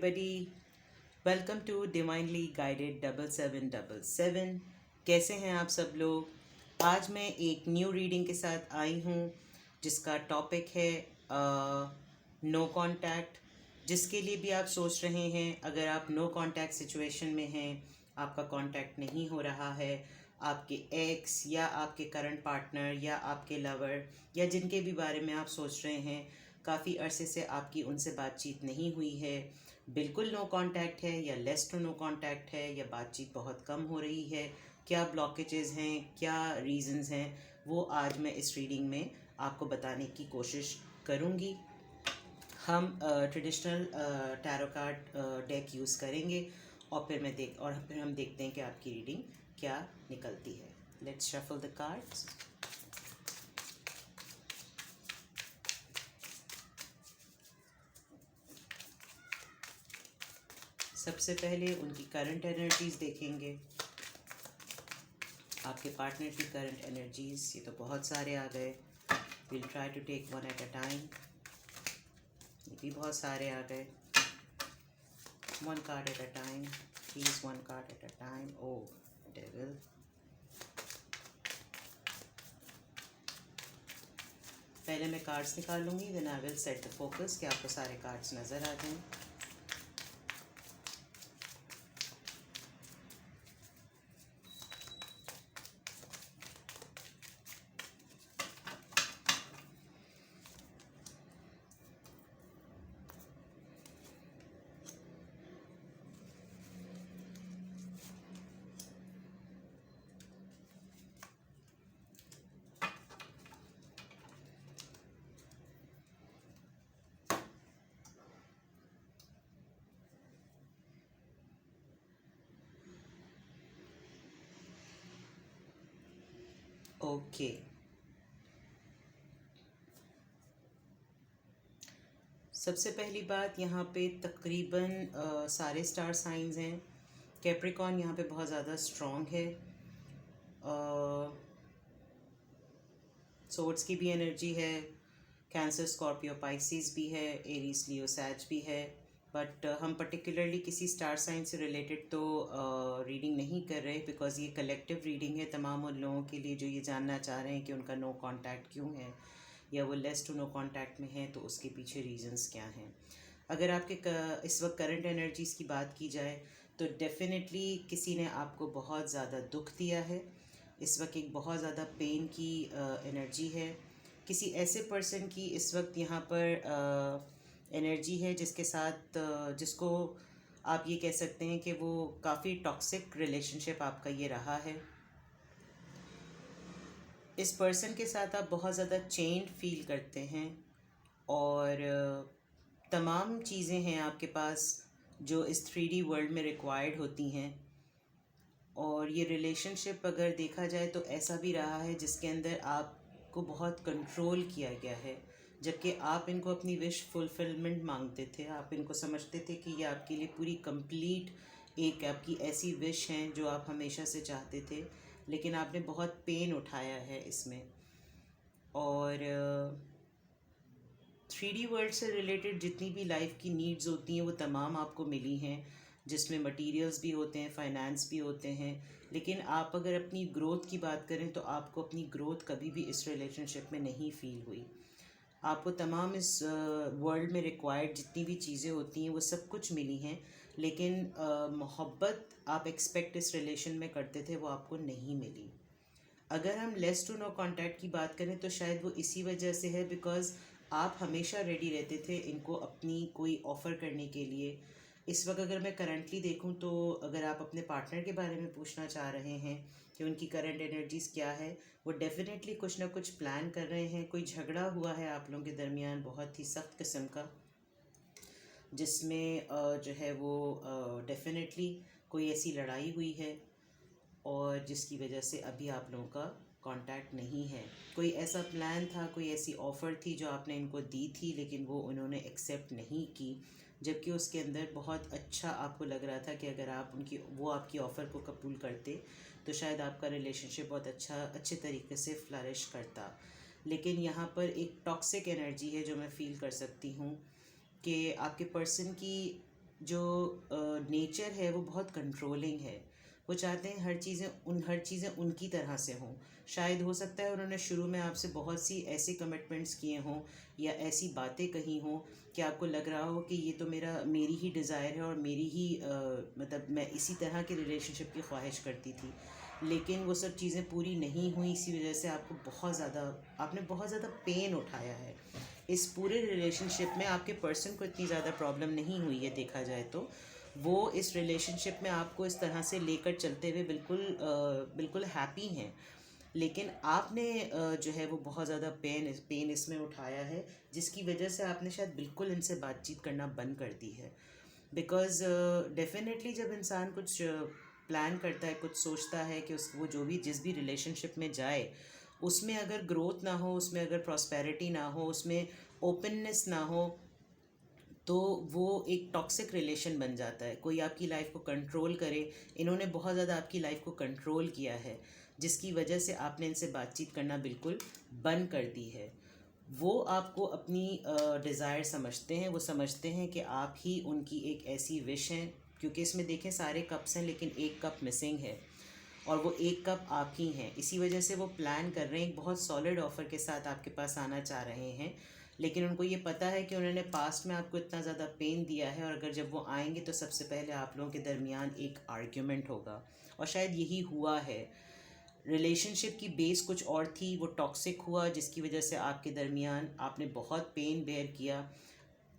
everybody. Welcome to Divinely Guided 7777. कैसे हैं आप सब लोग? आज मैं एक न्यू रीडिंग के साथ आई हूँ जिसका टॉपिक है नो कांटेक्ट। जिसके लिए भी आप सोच रहे हैं, अगर आप नो कांटेक्ट सिचुएशन में हैं, आपका कांटेक्ट नहीं हो रहा है, आपके एक्स या आपके करंट पार्टनर या आपके लवर या जिनके भी बारे में आप सोच रहे हैं, काफ़ी अरसे से आपकी उनसे बातचीत नहीं हुई है, बिल्कुल नो कांटेक्ट है या लेस टू नो कांटेक्ट है या बातचीत बहुत कम हो रही है, क्या ब्लॉकेजेस हैं, क्या रीजंस हैं, वो आज मैं इस रीडिंग में आपको बताने की कोशिश करूँगी। हम traditional tarot card deck use करेंगे और फिर हम देखते हैं कि आपकी रीडिंग क्या निकलती है। Let's shuffle the cards. सबसे पहले उनकी करंट एनर्जीज देखेंगे, आपके पार्टनर की करंट एनर्जीज। ये तो बहुत सारे आ गए। Will try to take one at a time. ये भी बहुत सारे आ गए। One card at a time please, one card at a time. Oh devil. पहले मैं कार्ड्स निकालूंगी, then I will set the focus कि आपको सारे कार्ड्स नज़र आ जाएं। ओके, सबसे पहली बात, यहाँ पे तकरीबन सारे स्टार साइंस हैं। कैप्रिकॉन यहाँ पे बहुत ज़्यादा स्ट्रॉन्ग है। सोर्ड्स की भी एनर्जी है। कैंसर, स्कॉर्पियो, पाइसिस भी है। एरीज, लियो, सैज भी है। बट हम पर्टिकुलरली किसी स्टार साइन से रिलेटेड तो रीडिंग नहीं कर रहे, बिकॉज ये कलेक्टिव रीडिंग है तमाम उन लोगों के लिए जो ये जानना चाह रहे हैं कि उनका नो कांटेक्ट क्यों है या वो लेस टू नो कांटेक्ट में है, तो उसके पीछे रीजंस क्या हैं। अगर आपके इस वक्त करंट एनर्जीज़ की बात की जाए तो डेफिनेटली किसी ने आपको बहुत ज़्यादा दुख दिया है। इस वक्त एक बहुत ज़्यादा पेन की एनर्जी है। किसी ऐसे पर्सन की इस वक्त यहाँ पर एनर्जी है जिसके साथ जिसको आप ये कह सकते हैं कि वो काफ़ी टॉक्सिक रिलेशनशिप आपका ये रहा है। इस पर्सन के साथ आप बहुत ज़्यादा चेन्ड फील करते हैं और तमाम चीज़ें हैं आपके पास जो इस 3D वर्ल्ड में रिक्वायर्ड होती हैं। और ये रिलेशनशिप अगर देखा जाए तो ऐसा भी रहा है जिसके अंदर आपको बहुत कंट्रोल किया गया है, जबकि आप इनको अपनी विश फुलफिलमेंट मांगते थे। आप इनको समझते थे कि ये आपके लिए पूरी कंप्लीट एक आपकी ऐसी विश हैं जो आप हमेशा से चाहते थे, लेकिन आपने बहुत पेन उठाया है इसमें। और 3D वर्ल्ड से रिलेटेड जितनी भी लाइफ की नीड्स होती हैं वो तमाम आपको मिली हैं, जिसमें मटेरियल्स भी होते हैं, फाइनेंस भी होते हैं। लेकिन आप अगर अपनी ग्रोथ की बात करें तो आपको अपनी ग्रोथ कभी भी इस रिलेशनशिप में नहीं फील हुई। आपको तमाम इस वर्ल्ड में रिक्वायर्ड जितनी भी चीज़ें होती हैं वो सब कुछ मिली हैं, लेकिन मोहब्बत आप एक्सपेक्ट इस रिलेशन में करते थे वो आपको नहीं मिली। अगर हम लेस टू नो कांटेक्ट की बात करें तो शायद वो इसी वजह से है बिकॉज़ आप हमेशा रेडी रहते थे इनको अपनी कोई ऑफ़र करने के लिए। इस वक्त अगर मैं करंटली देखूं तो अगर आप अपने पार्टनर के बारे में पूछना चाह रहे हैं कि उनकी करंट एनर्जीज़ क्या है, वो डेफिनेटली कुछ ना कुछ प्लान कर रहे हैं। कोई झगड़ा हुआ है आप लोगों के दरमियान बहुत ही सख्त किस्म का, जिसमें जो है वो डेफिनेटली कोई ऐसी लड़ाई हुई है और जिसकी वजह से अभी आप लोगों का कांटेक्ट नहीं है। कोई ऐसा प्लान था, कोई ऐसी ऑफ़र थी जो आपने इनको दी थी, लेकिन वो उन्होंने एक्सेप्ट नहीं की, जबकि उसके अंदर बहुत अच्छा आपको लग रहा था कि अगर आप वो आपकी ऑफ़र को कबूल करते तो शायद आपका रिलेशनशिप बहुत अच्छे तरीके से फ्लरिश करता। लेकिन यहाँ पर एक टॉक्सिक एनर्जी है जो मैं फ़ील कर सकती हूँ कि आपके पर्सन की जो नेचर है वो बहुत कंट्रोलिंग है। वो चाहते हैं हर चीज़ें उनकी तरह से हों। शायद हो सकता है उन्होंने शुरू में आपसे बहुत सी ऐसे कमिटमेंट्स किए हों या ऐसी बातें कही हों कि आपको लग रहा हो कि ये तो मेरी ही डिज़ायर है और मेरी ही मतलब मैं इसी तरह के रिलेशनशिप की ख्वाहिश करती थी, लेकिन वो सब चीज़ें पूरी नहीं हुई। इसी वजह से आपने बहुत ज़्यादा पेन उठाया है। इस पूरे रिलेशनशिप में आपके पर्सन को इतनी ज़्यादा प्रॉब्लम नहीं हुई है देखा जाए तो। वो इस रिलेशनशिप में आपको इस तरह से लेकर चलते हुए बिल्कुल हैप्पी हैं, लेकिन आपने जो है वो बहुत ज़्यादा पेन इसमें उठाया है, जिसकी वजह से आपने शायद बिल्कुल इनसे बातचीत करना बंद कर दी है। बिकॉज़ डेफिनेटली जब इंसान कुछ प्लान करता है, कुछ सोचता है कि वो जो भी जिस भी रिलेशनशिप में जाए, उसमें अगर ग्रोथ ना हो, उसमें अगर प्रॉस्पेरिटी ना हो, उसमें ओपननेस ना हो, तो वो एक टॉक्सिक रिलेशन बन जाता है। कोई आपकी लाइफ को कंट्रोल करे। इन्होंने बहुत ज़्यादा आपकी लाइफ को कंट्रोल किया है, जिसकी वजह से आपने इनसे बातचीत करना बिल्कुल बंद कर दी है। वो आपको अपनी डिज़ायर समझते हैं। वो समझते हैं कि आप ही उनकी एक ऐसी विश हैं, क्योंकि इसमें देखें सारे कप्स हैं लेकिन एक कप मिसिंग है, और वो एक कप आप ही हैं। इसी वजह से वो प्लान कर रहे हैं, एक बहुत सॉलिड ऑफ़र के साथ आपके पास आना चाह रहे हैं, लेकिन उनको ये पता है कि उन्होंने पास्ट में आपको इतना ज़्यादा पेन दिया है, और अगर जब वो आएंगे तो सबसे पहले आप लोगों के दरमियान एक आर्ग्यूमेंट होगा, और शायद यही हुआ है। रिलेशनशिप की बेस कुछ और थी, वो टॉक्सिक हुआ, जिसकी वजह से आपके दरमियान आपने बहुत पेन बेयर किया।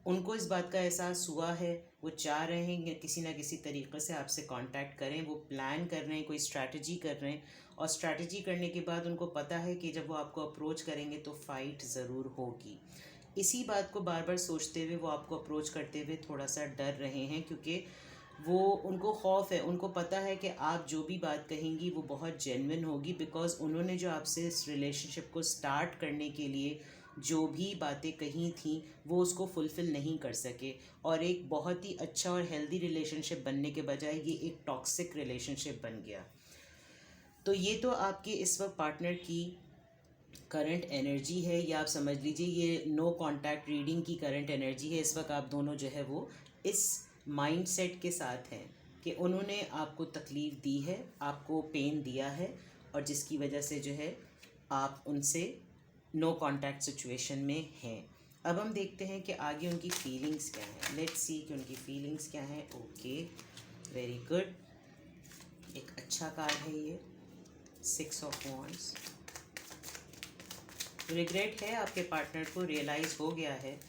उनको इस बात का एहसास हुआ है। वो चाह रहे हैं कि किसी ना किसी तरीक़े से आपसे कांटेक्ट करें। वो प्लान कर रहे हैं, कोई स्ट्रैटेजी कर रहे हैं, और स्ट्रैटेजी करने के बाद उनको पता है कि जब वो आपको अप्रोच करेंगे तो फ़ाइट ज़रूर होगी। इसी बात को बार बार सोचते हुए वो आपको अप्रोच करते हुए थोड़ा सा डर रहे हैं, क्योंकि उनको खौफ है। उनको पता है कि आप जो भी बात कहेंगी वो बहुत जेन्युइन होगी, बिकॉज़ उन्होंने जो आपसे इस रिलेशनशिप को स्टार्ट करने के लिए जो भी बातें कही थी वो उसको फुलफ़िल नहीं कर सके, और एक बहुत ही अच्छा और हेल्दी रिलेशनशिप बनने के बजाय ये एक टॉक्सिक रिलेशनशिप बन गया। तो ये तो आपके इस वक्त पार्टनर की करंट एनर्जी है, या आप समझ लीजिए ये नो कांटेक्ट रीडिंग की करंट एनर्जी है। इस वक्त आप दोनों जो है वो इस माइंडसेट के साथ हैं कि उन्होंने आपको तकलीफ़ दी है, आपको पेन दिया है, और जिसकी वजह से जो है आप उनसे नो कांटेक्ट सिचुएशन में हैं। अब हम देखते हैं कि आगे उनकी फीलिंग्स क्या हैं। लेट्स सी कि उनकी फीलिंग्स क्या हैं। Okay, very good. एक अच्छा कार्ड है ये, 6 ऑफ वॉन्ड्स। रिग्रेट है आपके पार्टनर को, रियलाइज़ हो गया है,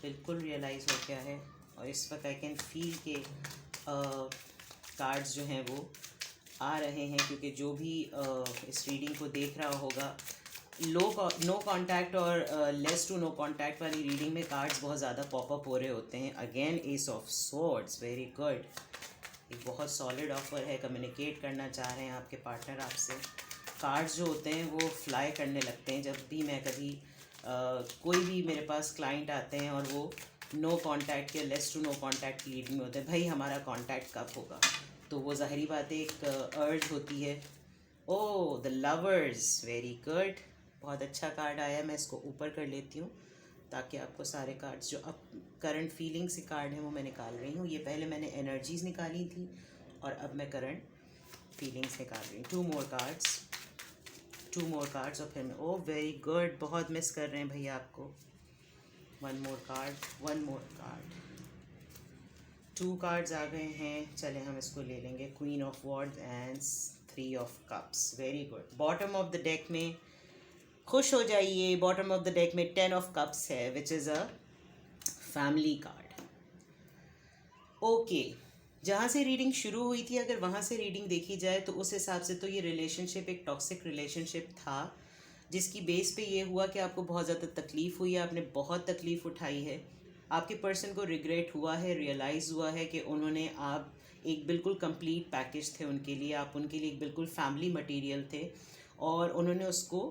बिल्कुल रियलाइज़ हो गया है, और इस वक्त आई कैन फील के कार्ड्स जो हैं वो आ रहे हैं, क्योंकि जो भी इस रीडिंग को देख रहा होगा, नो कांटेक्ट और लेस टू नो कांटेक्ट वाली रीडिंग में कार्ड्स बहुत ज़्यादा पॉपअप हो रहे होते हैं। Again S of swords, very good. एक बहुत सॉलिड ऑफर है, कम्युनिकेट करना चाह रहे हैं आपके पार्टनर आपसे। कार्ड्स जो होते हैं वो फ्लाई करने लगते हैं। जब भी मैं कभी कोई भी मेरे पास क्लाइंट आते हैं और वो नो कांटेक्ट या लेस टू नो कांटेक्ट की रीडिंग में होते हैं, भाई हमारा कांटेक्ट कब होगा, तो वो ज़ाहिरी बात है एक अर्ज होती है। ओह, द लवर्स, वेरी गुड। बहुत अच्छा कार्ड आया। मैं इसको ऊपर कर लेती हूँ ताकि आपको सारे कार्ड्स जो अब करंट फीलिंग्स के कार्ड हैं वो मैं निकाल रही हूँ। ये पहले मैंने एनर्जीज़ निकाली थी और अब मैं करंट फीलिंग्स निकाल रही हूँ। टू मोर कार्ड्स और फिर मैं, ओह वेरी गुड, बहुत मिस कर रहे हैं भैया आपको। One more card. 2 कार्ड्स आ गए हैं। चले हम इसको ले लेंगे, queen of wards and 3 of cups. Very good. Bottom of the deck में खुश हो जाइए, बॉटम ऑफ द डेक में 10 ऑफ कप्स है, which is a family card. Okay, जहाँ से रीडिंग शुरू हुई थी अगर वहाँ से रीडिंग देखी जाए तो उस हिसाब से तो ये रिलेशनशिप एक टॉक्सिक रिलेशनशिप था, जिसकी बेस पे ये हुआ कि आपको बहुत ज़्यादा तकलीफ़ हुई है, आपने बहुत तकलीफ़ उठाई है। आपके पर्सन को रिग्रेट हुआ है, रियलाइज़ हुआ है कि उन्होंने आप एक बिल्कुल कंप्लीट पैकेज थे उनके लिए, आप उनके लिए एक बिल्कुल फैमिली मटेरियल थे, और उन्होंने उसको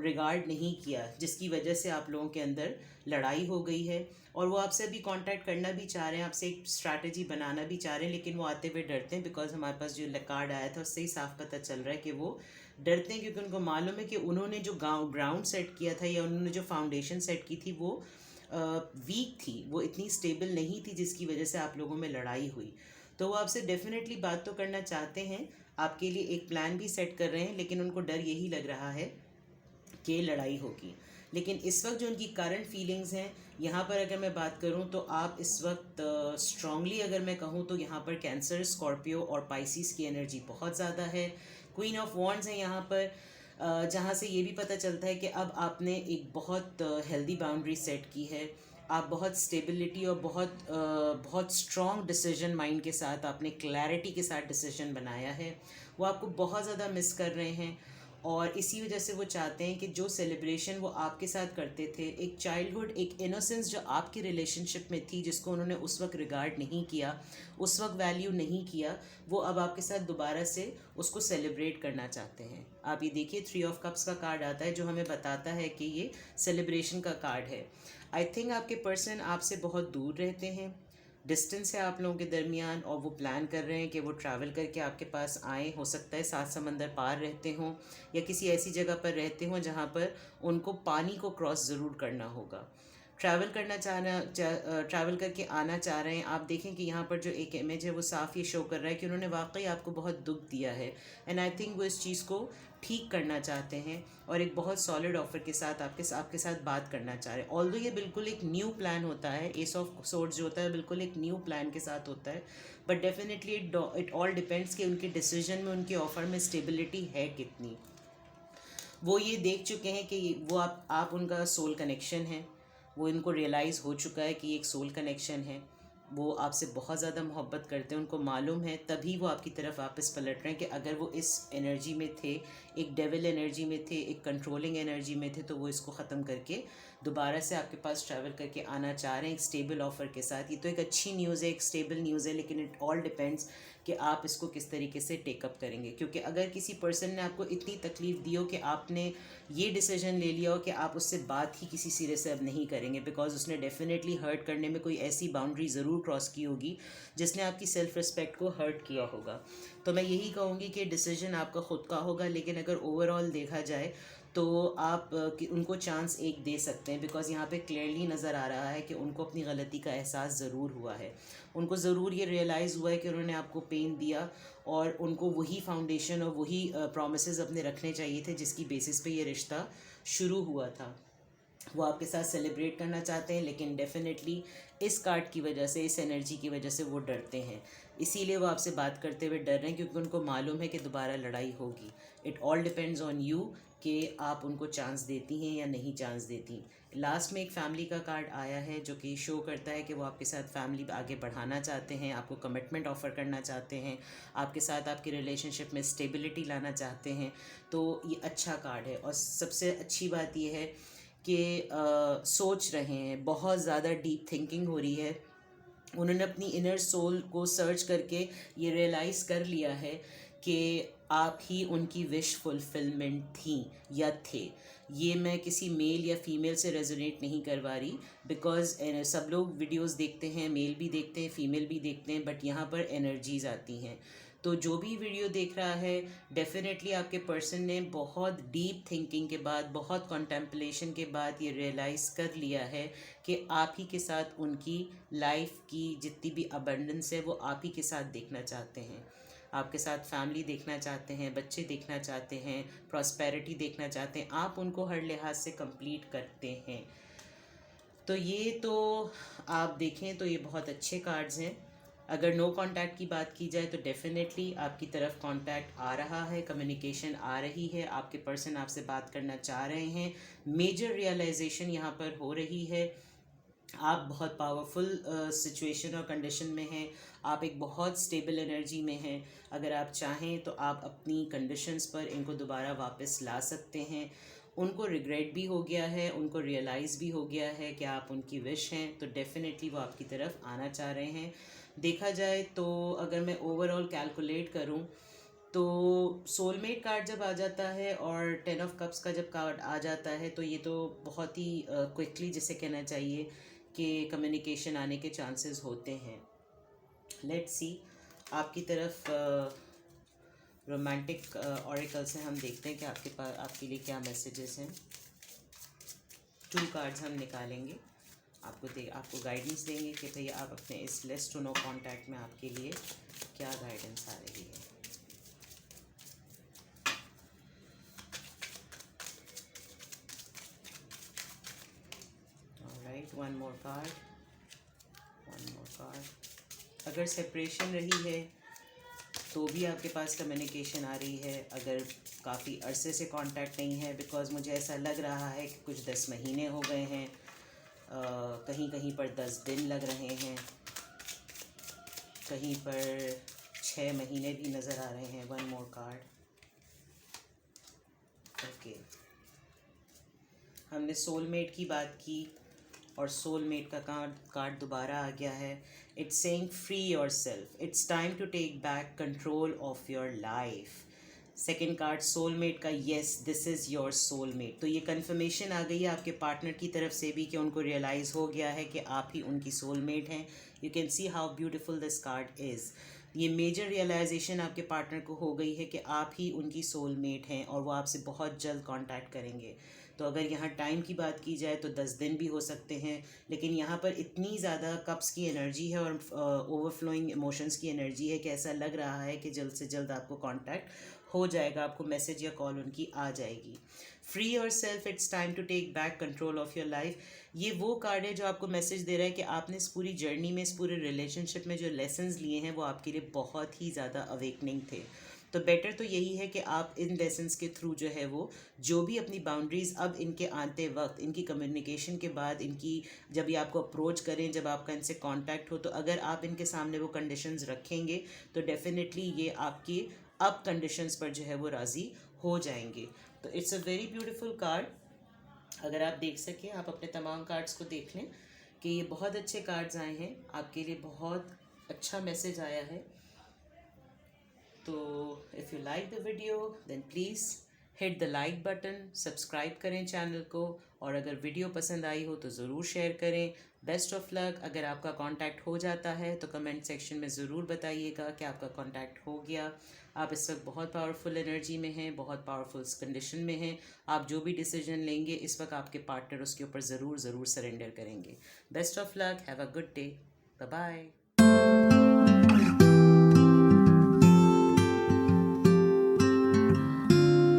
रिगार्ड नहीं किया, जिसकी वजह से आप लोगों के अंदर लड़ाई हो गई है। और वो आपसे अभी कांटेक्ट करना भी चाह रहे हैं, आपसे एक स्ट्रैटेजी बनाना भी चाह रहे हैं, लेकिन वो आते हुए डरते हैं, बिकॉज हमारे पास जो कार्ड आया था उससे ही साफ पता चल रहा है कि वो डरते हैं, क्योंकि उनको मालूम है कि उन्होंने जो ग्राउंड सेट किया था या उन्होंने जो फाउंडेशन सेट की थी वो वीक थी, वो इतनी स्टेबल नहीं थी, जिसकी वजह से आप लोगों में लड़ाई हुई। तो वो आपसे डेफिनेटली बात तो करना चाहते हैं, आपके लिए एक प्लान भी सेट कर रहे हैं, लेकिन उनको डर यही लग रहा है कि लड़ाई होगी। लेकिन इस वक्त जो उनकी करंट फीलिंग्स हैं, यहाँ पर अगर मैं बात करूँ तो आप इस वक्त स्ट्रांगली अगर मैं कहूँ तो यहाँ पर कैंसर, स्कॉर्पियो और पाइसिस की एनर्जी बहुत ज़्यादा है। क्वीन ऑफ वॉन्ड्स है यहाँ पर, जहाँ से ये भी पता चलता है कि अब आपने एक बहुत हेल्दी बाउंड्री सेट की है। आप बहुत स्टेबिलिटी और बहुत स्ट्रॉन्ग डिसीजन माइंड के साथ, आपने क्लैरिटी के साथ डिसीजन बनाया है। वो आपको बहुत ज़्यादा मिस कर रहे हैं, और इसी वजह से वो चाहते हैं कि जो सेलिब्रेशन वो आपके साथ करते थे, एक चाइल्डहुड, एक इनोसेंस जो आपकी रिलेशनशिप में थी, जिसको उन्होंने उस वक्त रिगार्ड नहीं किया, उस वक्त वैल्यू नहीं किया, वो अब आपके साथ दोबारा से उसको सेलिब्रेट करना चाहते हैं। आप ये देखिए, 3 ऑफ कप्स का कार्ड आता है, जो हमें बताता है कि ये सेलिब्रेशन का कार्ड है। आई थिंक आपके पर्सन आपसे बहुत दूर रहते हैं, डिस्टेंस है आप लोगों के दरमियान, और वो प्लान कर रहे हैं कि वो ट्रैवल करके आपके पास आए। हो सकता है 7 समंदर पार रहते हों, या किसी ऐसी जगह पर रहते हों जहाँ पर उनको पानी को क्रॉस ज़रूर करना होगा। ट्रैवल करके आना चाह रहे हैं। आप देखें कि यहाँ पर जो एक इमेज है वो साफ़ ये शो कर रहा है कि उन्होंने वाकई आपको बहुत दुख दिया है, एंड आई थिंक वो इस चीज़ को ठीक करना चाहते हैं, और एक बहुत सॉलिड ऑफर के साथ आपके साथ बात करना चाह रहे हैं। ऑल्दो ये बिल्कुल एक न्यू प्लान होता है, एस ऑफ सोर्ड्स जो होता है बिल्कुल एक न्यू प्लान के साथ होता है, but definitely it all depends कि उनके डिसीजन में, उनके ऑफर में स्टेबिलिटी है कितनी। वो ये देख चुके हैं कि वो आप उनका सोल कनेक्शन है, वो इनको रियलाइज़ हो चुका है कि एक सोल कनेक्शन है, वो आपसे बहुत ज़्यादा मोहब्बत करते हैं, उनको मालूम है, तभी वो आपकी तरफ वापस पलट रहे हैं। कि अगर वो इस एनर्जी में थे, एक डेविल एनर्जी में थे, एक कंट्रोलिंग एनर्जी में थे, तो वो इसको ख़त्म करके दोबारा से आपके पास ट्रैवल करके आना चाह रहे हैं एक स्टेबल ऑफ़र के साथ। ये तो एक अच्छी न्यूज़ है, एक स्टेबल न्यूज़ है, लेकिन इट ऑल डिपेंड्स कि आप इसको किस तरीके से टेकअप करेंगे। क्योंकि अगर किसी पर्सन ने आपको इतनी तकलीफ़ दी हो कि आपने ये डिसीजन ले लिया हो कि आप उससे बात ही किसी सिरे से अब नहीं करेंगे, बिकॉज उसने डेफिनेटली हर्ट करने में कोई ऐसी बाउंड्री ज़रूर क्रॉस की होगी जिसने आपकी सेल्फ़ रिस्पेक्ट को हर्ट किया होगा, तो मैं यही कहूँगी कि डिसीजन आपका ख़ुद का होगा। लेकिन अगर ओवरऑल देखा जाए तो आप उनको चांस एक दे सकते हैं, बिकॉज़ यहाँ पे क्लियरली नज़र आ रहा है कि उनको अपनी गलती का एहसास ज़रूर हुआ है। उनको ज़रूर ये रियलाइज़ हुआ है कि उन्होंने आपको पेन दिया, और उनको वही फाउंडेशन और वही प्रॉमिसेस अपने रखने चाहिए थे जिसकी बेसिस पे ये रिश्ता शुरू हुआ था। वो आपके साथ सेलिब्रेट करना चाहते हैं, लेकिन डेफिनेटली इस कार्ड की वजह से, इस एनर्जी की वजह से वो डरते हैं। इसीलिए वो आपसे बात करते हुए डर रहे हैं, क्योंकि उनको मालूम है कि दोबारा लड़ाई होगी। It all depends on you कि आप उनको चांस देती हैं या नहीं चांस देती। लास्ट में एक फैमिली का कार्ड आया है, जो कि शो करता है कि वो आपके साथ फैमिली आगे बढ़ाना चाहते हैं, आपको कमिटमेंट ऑफ़र करना चाहते हैं, आपके साथ आपकी रिलेशनशिप में स्टेबिलिटी लाना चाहते हैं। तो ये अच्छा कार्ड है, और सबसे अच्छी बात ये है कि सोच रहे हैं, बहुत ज़्यादा डीप थिंकिंग हो रही है। उन्होंने अपनी इनर सोल को सर्च करके ये रियलाइज़ कर लिया है कि आप ही उनकी विश फुलफिलमेंट थी या थे। ये मैं किसी मेल या फीमेल से रेजोनेट नहीं करवा रही, बिकॉज़ सब लोग वीडियोस देखते हैं, मेल भी देखते हैं, फीमेल भी देखते हैं, बट यहाँ पर एनर्जीज़ आती हैं। तो जो भी वीडियो देख रहा है, डेफिनेटली आपके पर्सन ने बहुत डीप थिंकिंग के बाद, बहुत कॉन्टेम्पलेशन के बाद ये रियलाइज़ कर लिया है कि आप ही के साथ उनकी लाइफ की जितनी भी अबंडेंस है वो आप ही के साथ देखना चाहते हैं। आपके साथ फैमिली देखना चाहते हैं, बच्चे देखना चाहते हैं, प्रॉस्पेरिटी देखना चाहते हैं, आप उनको हर लिहाज से कंप्लीट करते हैं। तो ये तो आप देखें तो ये बहुत अच्छे कार्ड्स हैं। अगर नो कांटेक्ट की बात की जाए तो डेफिनेटली आपकी तरफ कांटेक्ट आ रहा है, कम्युनिकेशन आ रही है, आपके पर्सन आपसे बात करना चाह रहे हैं, मेजर रियलाइजेशन यहाँ पर हो रही है। आप बहुत पावरफुल सिचुएशन और कंडीशन में हैं, आप एक बहुत स्टेबल एनर्जी में हैं। अगर आप चाहें तो आप अपनी कंडीशंस पर इनको दोबारा वापस ला सकते हैं। उनको रिग्रेट भी हो गया है, उनको रियलाइज़ भी हो गया है कि आप उनकी विश हैं, तो डेफिनेटली वो आपकी तरफ आना चाह रहे हैं। देखा जाए तो अगर मैं ओवरऑल कैलकुलेट करूं तो सोलमेट कार्ड जब आ जाता है और 10 ऑफ कप्स का जब कार्ड आ जाता है, तो ये तो बहुत ही क्विकली जिसे कहना चाहिए कि कम्युनिकेशन आने के चांसेस होते हैं। लेट्स सी आपकी तरफ रोमांटिक ऑरेकल से हम देखते हैं कि आपके पास आपके लिए क्या मैसेजेस हैं। 2 कार्ड्स हम निकालेंगे। आपको गाइडेंस देंगे कि भाई आप अपने इस लेस टू नो कॉन्टैक्ट में आपके लिए क्या गाइडेंस आ रही है। Alright, one more card. अगर सेपरेशन रही है तो भी आपके पास कम्युनिकेशन आ रही है। अगर काफ़ी अरसे से कांटेक्ट नहीं है, बिकॉज़ मुझे ऐसा लग रहा है कि कुछ 10 महीने हो गए हैं, कहीं कहीं पर 10 दिन लग रहे हैं, कहीं पर 6 महीने भी नज़र आ रहे हैं। One more card. ओके, हमने सोलमेट की बात की और सोलमेट का कार्ड दोबारा आ गया है। It's saying free yourself, it's time to take back control of your life. Second card soulmate का, yes this is your soulmate. तो ये कन्फर्मेशन आ गई है आपके पार्टनर की तरफ से भी कि उनको रियलाइज़ हो गया है कि आप ही उनकी सोलमेट हैं। You can see how beautiful this card is. ये मेजर रियलाइजेशन आपके पार्टनर को हो गई है कि आप ही उनकी सोलमेट हैं और वो आपसे बहुत जल्द कांटेक्ट करेंगे। तो अगर यहाँ टाइम की बात की जाए तो 10 दिन भी हो सकते हैं, लेकिन यहाँ पर इतनी ज़्यादा कप्स की एनर्जी है और ओवरफ्लोइंग इमोशंस की एनर्जी है कि ऐसा लग रहा है कि जल्द से जल्द आपको कांटेक्ट हो जाएगा, आपको मैसेज या कॉल उनकी आ जाएगी। Free yourself, it's time to take back control of your life. ये वो कार्ड है जो आपको मैसेज दे रहा है कि आपने इस पूरी जर्नी में, इस पूरे रिलेशनशिप में जो लेसन्स लिए हैं वो आपके लिए बहुत ही ज़्यादा अवेकनिंग थे। तो बेटर तो यही है कि आप इन लेसन्स के थ्रू जो है वो जो भी अपनी बाउंड्रीज़ अब इनके आते वक्त, इनकी कम्युनिकेशन के बाद, इनकी जब ये आपको अप्रोच करें, जब आपका इनसे कांटेक्ट हो, तो अगर आप इनके सामने वो कंडीशंस रखेंगे तो डेफिनेटली ये आपकी अब कंडीशंस पर जो है वो राज़ी हो जाएंगे। तो it's a very beautiful card. अगर आप देख सकें, आप अपने तमाम कार्ड्स को देख लें कि ये बहुत अच्छे कार्ड्स आए हैं आपके लिए, बहुत अच्छा मैसेज आया है। तो if you like the video then please hit the like button, subscribe करें चैनल को, और अगर वीडियो पसंद आई हो तो ज़रूर शेयर करें। Best of luck. अगर आपका कांटेक्ट हो जाता है तो कमेंट सेक्शन में ज़रूर बताइएगा कि आपका कांटेक्ट हो गया। आप इस वक्त बहुत पावरफुल एनर्जी में हैं, बहुत पावरफुल कंडीशन में हैं। आप जो भी डिसीजन लेंगे इस वक्त आपके पार्टनर उसके ऊपर ज़रूर सरेंडर करेंगे। Best of luck, have a good day, bye bye.